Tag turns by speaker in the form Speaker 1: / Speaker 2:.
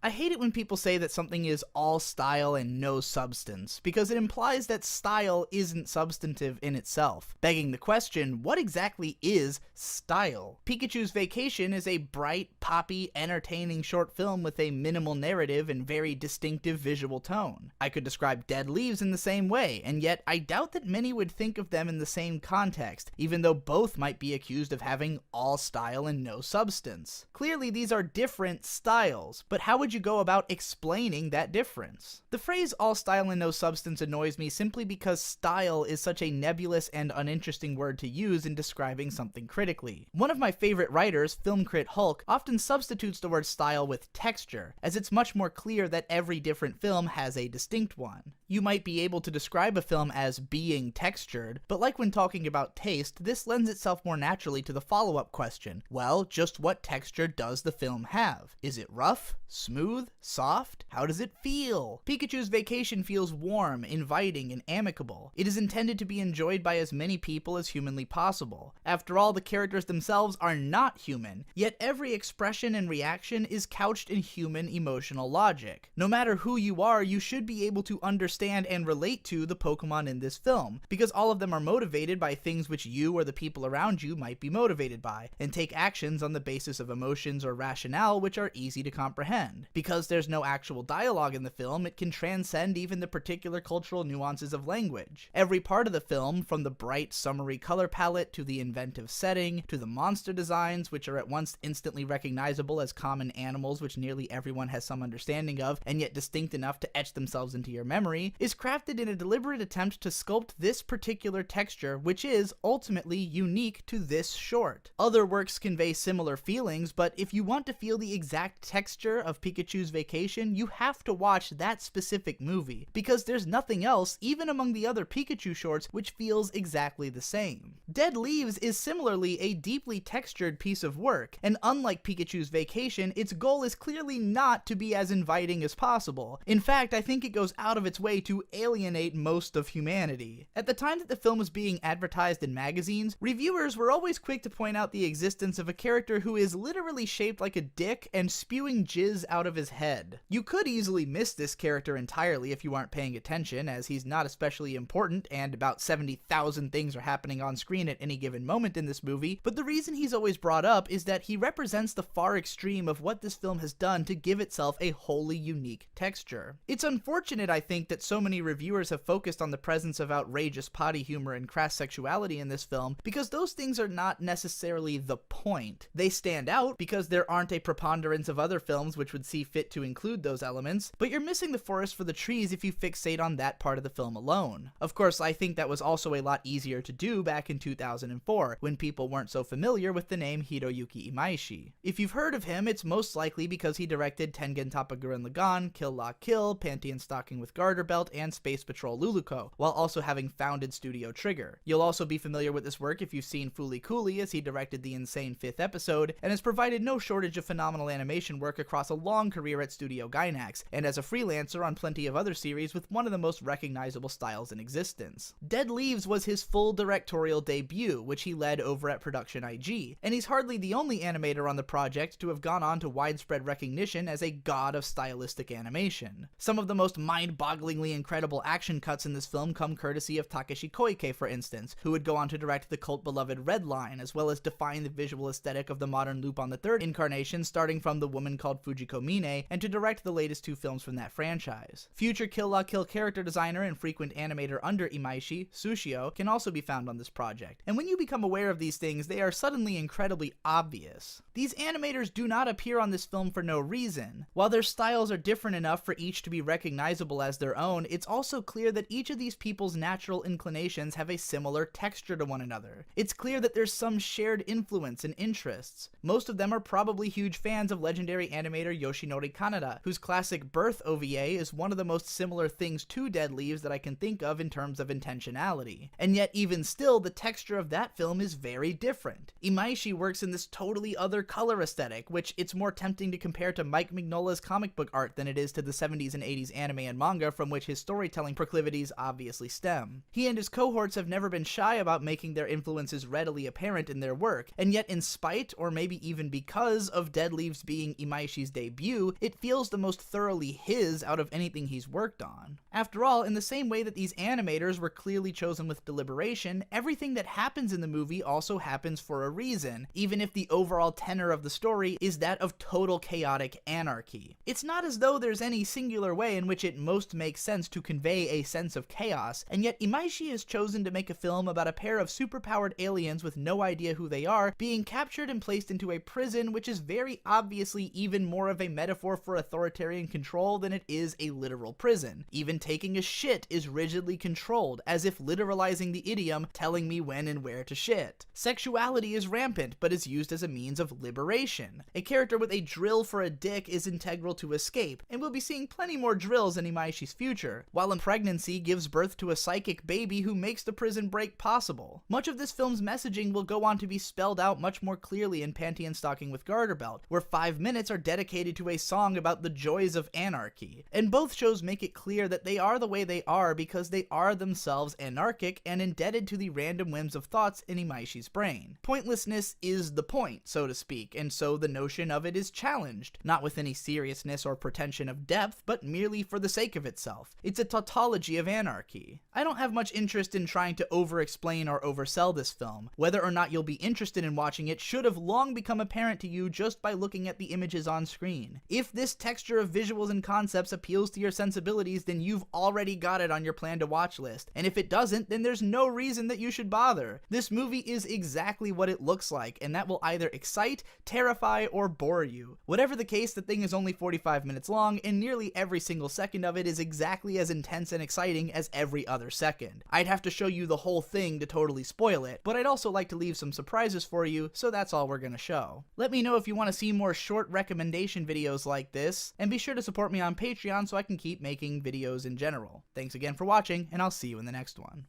Speaker 1: I hate it when people say that something is all style and no substance, because it implies that style isn't substantive in itself, begging the question, what exactly is style? Pikachu's Vacation is a bright, poppy, entertaining short film with a minimal narrative and very distinctive visual tone. I could describe Dead Leaves in the same way, and yet I doubt that many would think of them in the same context, even though both might be accused of having all style and no substance. Clearly these are different styles, but how would you go about explaining that difference? The phrase all style and no substance annoys me simply because style is such a nebulous and uninteresting word to use in describing something critically. One of my favorite writers, film crit Hulk, often substitutes the word style with texture, as it's much more clear that every different film has a distinct one. You might be able to describe a film as being textured, but like when talking about taste, this lends itself more naturally to the follow-up question. Well, just what texture does the film have? Is it rough? Smooth? Soft? How does it feel? Pikachu's Vacation feels warm, inviting, and amicable. It is intended to be enjoyed by as many people as humanly possible. After all, the characters themselves are not human, yet every expression and reaction is couched in human emotional logic. No matter who you are, you should be able to understand and relate to the Pokemon in this film, because all of them are motivated by things which you or the people around you might be motivated by, and take actions on the basis of emotions or rationale which are easy to comprehend. Because there's no actual dialogue in the film, it can transcend even the particular cultural nuances of language. Every part of the film, from the bright, summery color palette to the inventive setting, to the monster designs, which are at once instantly recognizable as common animals which nearly everyone has some understanding of, and yet distinct enough to etch themselves into your memory, is crafted in a deliberate attempt to sculpt this particular texture, which is ultimately unique to this short. Other works convey similar feelings, but if you want to feel the exact texture of Pikachu's Vacation, you have to watch that specific movie, because there's nothing else, even among the other Pikachu shorts, which feels exactly the same. Dead Leaves is similarly a deeply textured piece of work, and unlike Pikachu's Vacation, its goal is clearly not to be as inviting as possible. In fact, I think it goes out of its way to alienate most of humanity. At the time that the film was being advertised in magazines, reviewers were always quick to point out the existence of a character who is literally shaped like a dick and spewing jizz out of his head. You could easily miss this character entirely if you aren't paying attention, as he's not especially important and about 70,000 things are happening on screen at any given moment in this movie, but the reason he's always brought up is that he represents the far extreme of what this film has done to give itself a wholly unique texture. It's unfortunate, I think, that so many reviewers have focused on the presence of outrageous potty humor and crass sexuality in this film, because those things are not necessarily the point. They stand out because there aren't a preponderance of other films which would see fit to include those elements, but you're missing the forest for the trees if you fixate on that part of the film alone. Of course, I think that was also a lot easier to do back in 2004, when people weren't so familiar with the name Hiroyuki Imaishi. If you've heard of him, it's most likely because he directed Tengen Toppa Gurren Lagann, Kill La Kill, Panty & Stocking with Garter Belt, and Space Patrol Luluco, while also having founded Studio Trigger. You'll also be familiar with this work if you've seen Fooly Cooly, as he directed the insane 5th episode, and has provided no shortage of phenomenal animation work across a long career at Studio Gainax, and as a freelancer on plenty of other series with one of the most recognizable styles in existence. Dead Leaves was his full directorial debut, which he led over at Production IG, and he's hardly the only animator on the project to have gone on to widespread recognition as a god of stylistic animation. Some of the most mind-bogglingly incredible action cuts in this film come courtesy of Takeshi Koike, for instance, who would go on to direct the cult-beloved Red Line, as well as define the visual aesthetic of the modern Lupin III incarnation, starting from The Woman Called Fujiko Mine, and to direct the latest 2 films from that franchise. Future Kill La Kill character designer and frequent animator under Imaishi, Sushio, can also be found on this project, and when you become aware of these things, they are suddenly incredibly obvious. These animators do not appear on this film for no reason. While their styles are different enough for each to be recognizable as their own, it's also clear that each of these people's natural inclinations have a similar texture to one another. It's clear that there's some shared influence and interests. Most of them are probably huge fans of legendary animator Yoshinori Kaneda, whose classic Birth OVA is one of the most similar things to Dead Leaves that I can think of in terms of intentionality. And yet even still, the texture of that film is very different. Imaishi works in this totally other color aesthetic, which it's more tempting to compare to Mike Mignola's comic book art than it is to the 70s and 80s anime and manga from which his storytelling proclivities obviously stem. He and his cohorts have never been shy about making their influences readily apparent in their work, and yet in spite, or maybe even because, of Dead Leaves being Imaishi's debut, do, it feels the most thoroughly his out of anything he's worked on. After all, in the same way that these animators were clearly chosen with deliberation, everything that happens in the movie also happens for a reason, even if the overall tenor of the story is that of total chaotic anarchy. It's not as though there's any singular way in which it most makes sense to convey a sense of chaos, and yet Imaishi has chosen to make a film about a pair of superpowered aliens with no idea who they are being captured and placed into a prison, which is very obviously even more of a metaphor for authoritarian control than it is a literal prison. Even taking a shit is rigidly controlled, as if literalizing the idiom telling me when and where to shit. Sexuality is rampant, but is used as a means of liberation. A character with a drill for a dick is integral to escape, and we'll be seeing plenty more drills in Imaishi's future, while pregnancy gives birth to a psychic baby who makes the prison break possible. Much of this film's messaging will go on to be spelled out much more clearly in Panty and Stocking with Garter Belt, where 5 minutes are dedicated to a song about the joys of anarchy. And both shows make it clear that they are the way they are because they are themselves anarchic and indebted to the random whims of thoughts in Imaishi's brain. Pointlessness is the point, so to speak, and so the notion of it is challenged, not with any seriousness or pretension of depth, but merely for the sake of itself. It's a tautology of anarchy. I don't have much interest in trying to over-explain or oversell this film. Whether or not you'll be interested in watching it should have long become apparent to you just by looking at the images on screen. If this texture of visuals and concepts appeals to your sensibilities, then you've already got it on your plan to watch list, and if it doesn't, then there's no reason that you should bother. This movie is exactly what it looks like, and that will either excite, terrify, or bore you. Whatever the case, the thing is only 45 minutes long, and nearly every single second of it is exactly as intense and exciting as every other second. I'd have to show you the whole thing to totally spoil it, but I'd also like to leave some surprises for you, so that's all we're gonna show. Let me know if you want to see more short recommendation videos like this, and be sure to support me on Patreon so I can keep making videos in general. Thanks again for watching, and I'll see you in the next one.